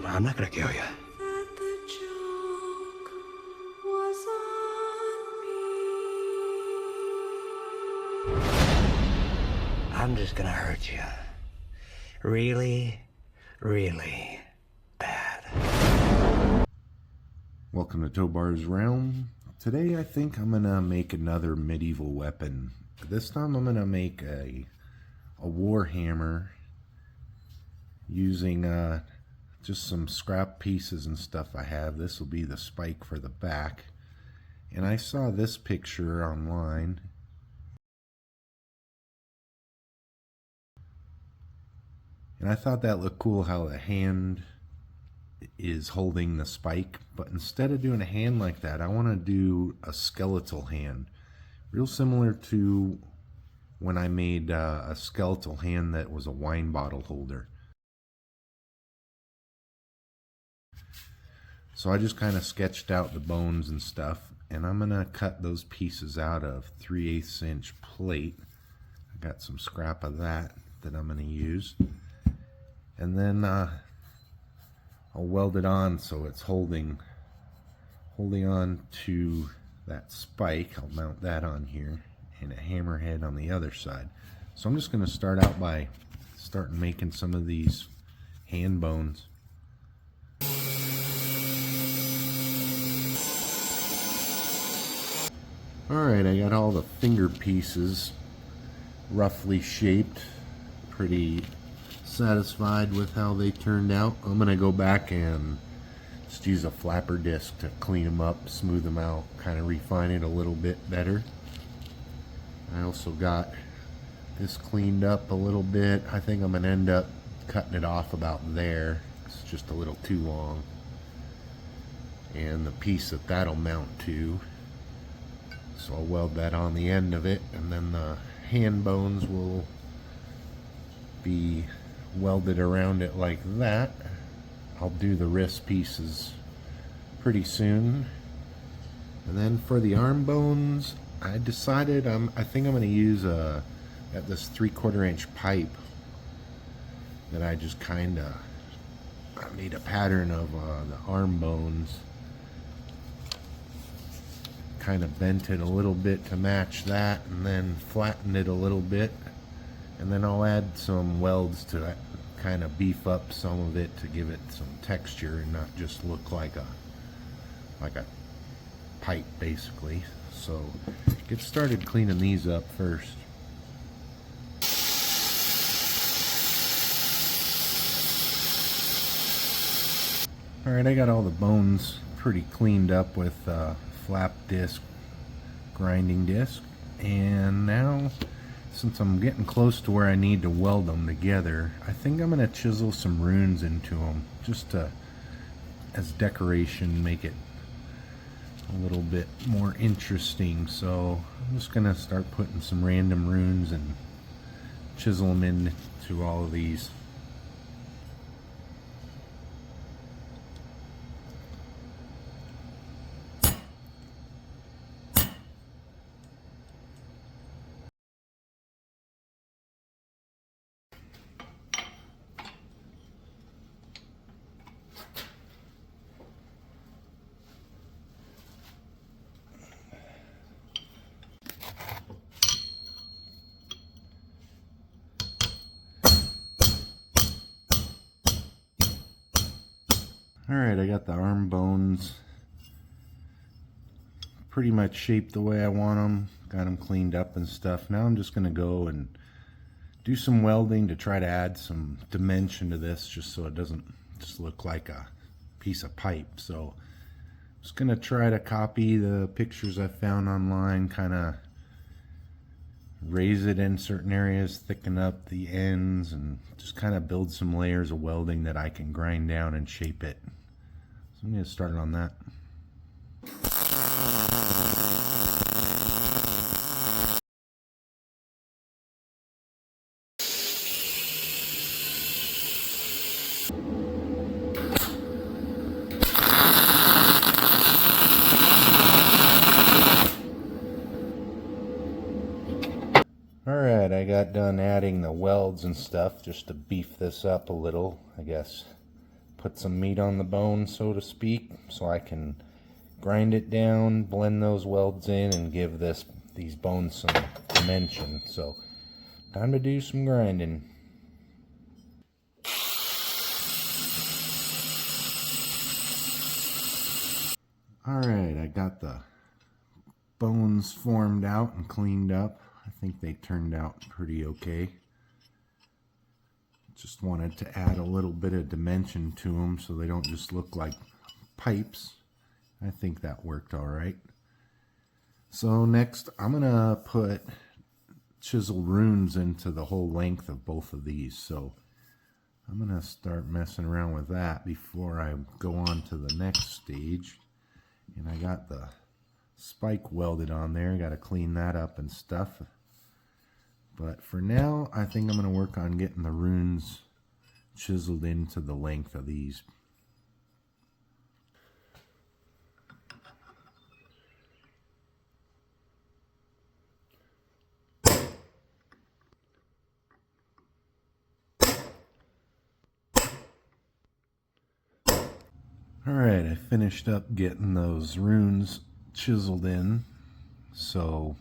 I'm not gonna kill you. I'm just gonna hurt you. Really, really bad. Welcome to Tobar's Realm. Today I think I'm gonna make another medieval weapon. This time I'm gonna make a war hammer using just some scrap pieces and stuff I have. This will be the spike for the back. And I saw this picture online. And I thought that looked cool, how the hand is holding the spike. But instead of doing a hand like that, I want to do a skeletal hand. Real similar to when I made a skeletal hand that was a wine bottle holder. So I just kind of sketched out the bones and stuff, and I'm going to cut those pieces out of 3/8 inch plate. I got some scrap of that I'm going to use. And then I'll weld it on so it's holding on to that spike. I'll mount that on here and a hammerhead on the other side. So I'm just going to start out by starting making some of these hand bones. Alright, I got all the finger pieces roughly shaped. Pretty satisfied with how they turned out. I'm going to go back and just use a flapper disc to clean them up, smooth them out, kind of refine it a little bit better. I also got this cleaned up a little bit. I think I'm going to end up cutting it off about there. It's just a little too long. And the piece that'll mount to. So I'll weld that on the end of it, and then the hand bones will be welded around it like that. I'll do the wrist pieces pretty soon. And then for the arm bones, I decided I think I'm going to use this 3/4 inch pipe that I just I made a pattern of the arm bones. Kind of bent it a little bit to match that, and then flattened it a little bit, and then I'll add some welds to that, kind of beef up some of it to give it some texture and not just look like a pipe basically. So get started cleaning these up first. Alright, I got all the bones pretty cleaned up with flap disc, grinding disc, and now since I'm getting close to where I need to weld them together, I think I'm going to chisel some runes into them just to, as decoration, make it a little bit more interesting. So I'm just going to start putting some random runes and chisel them into all of these. Alright, I got the arm bones pretty much shaped the way I want them. Got them cleaned up and stuff. Now I'm just going to go and do some welding to try to add some dimension to this, just so it doesn't just look like a piece of pipe. So I'm just going to try to copy the pictures I found online, kind of raise it in certain areas, thicken up the ends, and just kind of build some layers of welding that I can grind down and shape it. So I'm going to start on that. Alright, I got done adding the welds and stuff just to beef this up a little, I guess. put some meat on the bone, so to speak, so I can grind it down, blend those welds in, and give these bones some dimension. So time to do some grinding. Alright, I got the bones formed out and cleaned up. I think they turned out pretty okay. Just wanted to add a little bit of dimension to them so they don't just look like pipes. I think that worked alright. So next I'm gonna put chiseled runes into the whole length of both of these. So I'm gonna start messing around with that before I go on to the next stage. And I got the spike welded on there. Got to clean that up and stuff. But for now, I think I'm going to work on getting the runes chiseled into the length of these. Alright, I finished up getting those runes chiseled in, so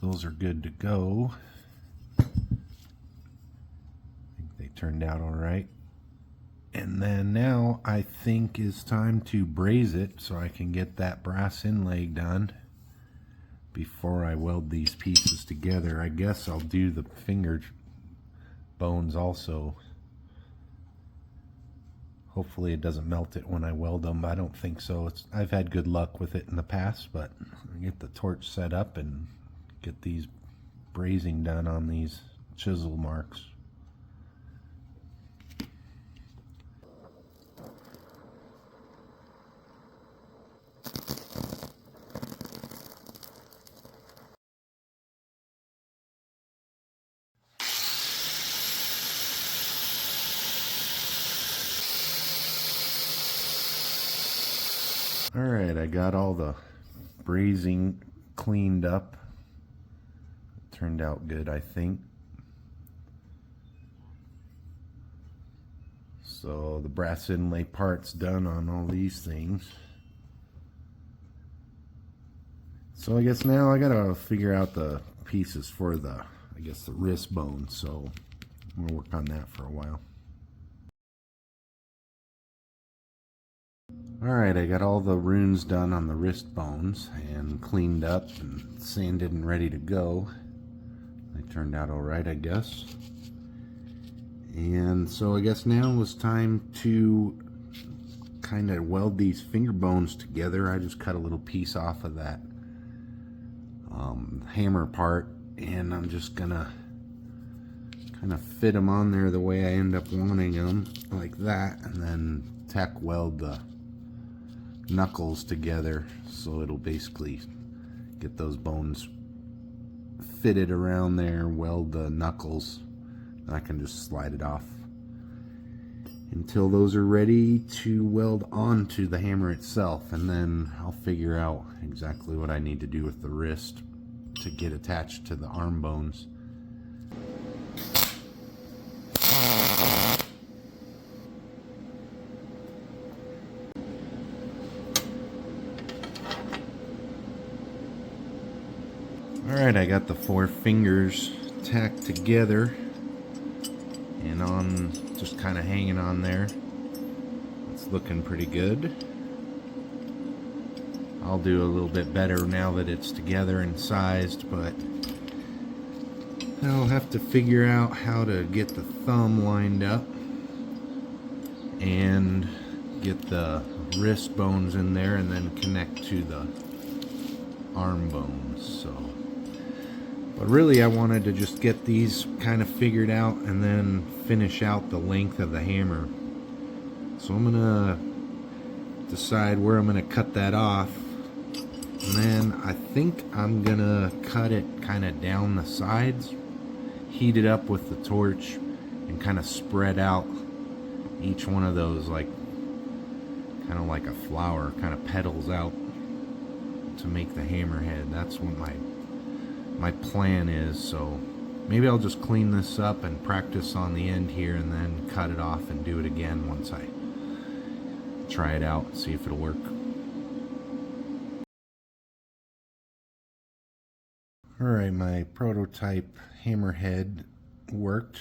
those are good to go. I think they turned out alright. And then now I think it's time to braze it so I can get that brass inlay done before I weld these pieces together. I guess I'll do the finger bones also. Hopefully it doesn't melt it when I weld them. I don't think so. I've had good luck with it in the past, but I'll get the torch set up and get these brazing done on these chisel marks. Alright, I got all the brazing cleaned up. It turned out good, I think. So the brass inlay part's done on all these things. So I guess now I gotta figure out the pieces for the wrist bone. So I'm gonna work on that for a while. Alright, I got all the runes done on the wrist bones and cleaned up and sanded and ready to go. They turned out alright, I guess. And so I guess now it's time to kind of weld these finger bones together. I just cut a little piece off of that hammer part, and I'm just gonna kind of fit them on there the way I end up wanting them, like that, and then tack weld the knuckles together so it'll basically get those bones fitted around there, weld the knuckles, and I can just slide it off until those are ready to weld onto the hammer itself, and then I'll figure out exactly what I need to do with the wrist to get attached to the arm bones. Alright, I got the 4 fingers tacked together and on, just kind of hanging on there. It's looking pretty good. I'll do a little bit better now that it's together and sized, but I'll have to figure out how to get the thumb lined up and get the wrist bones in there and then connect to the arm bones. So, but really I wanted to just get these kind of figured out and then finish out the length of the hammer. So I'm gonna decide where I'm gonna cut that off, and then I think I'm gonna cut it kind of down the sides, heat it up with the torch, and kind of spread out each one of those like kind of like a flower, kind of petals out to make the hammerhead. That's what my plan is. So Maybe I'll just clean this up and practice on the end here and then cut it off and do it again once I try it out, see if it'll work. Alright, my prototype hammerhead worked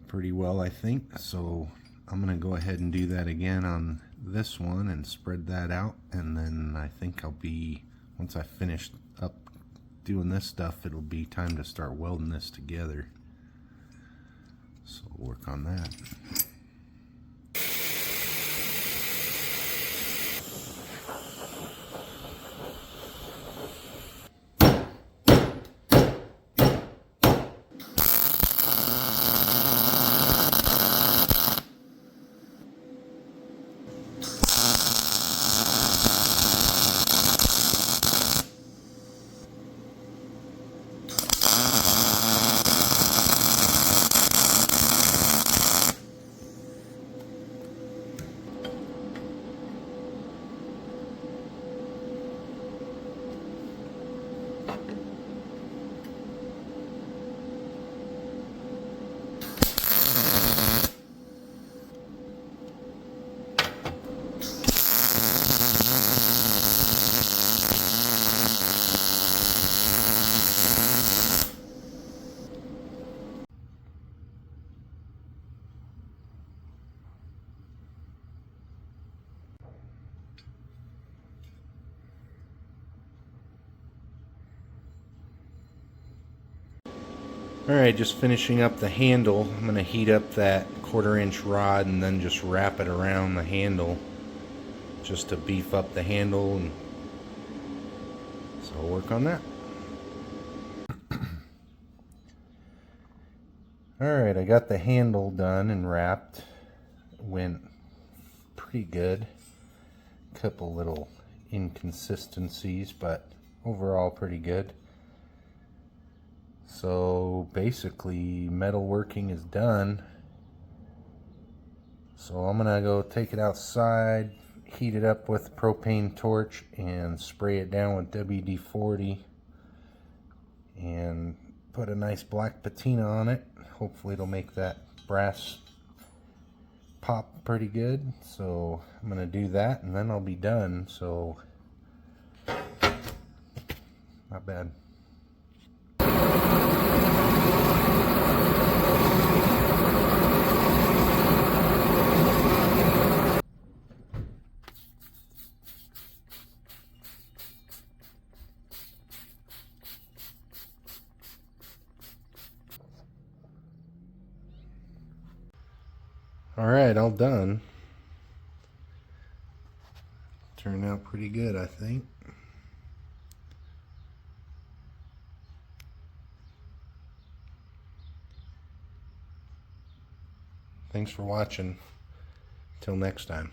pretty well, I think, so I'm going to go ahead and do that again on this one and spread that out, and then I think I'll be, once I finish up doing this stuff, it'll be time to start welding this together. So we'll work on that. Alright, just finishing up the handle. I'm going to heat up that 1/4 inch rod and then just wrap it around the handle just to beef up the handle, and so I'll work on that. Alright, I got the handle done and wrapped. Went pretty good. Couple little inconsistencies, but overall pretty good. So basically metalworking is done. So I'm gonna go take it outside, heat it up with a propane torch and spray it down with WD-40 and put a nice black patina on it. Hopefully it'll make that brass pop pretty good. So I'm gonna do that and then I'll be done. So not bad. Alright, all done. Turned out pretty good, I think. Thanks for watching. Till next time.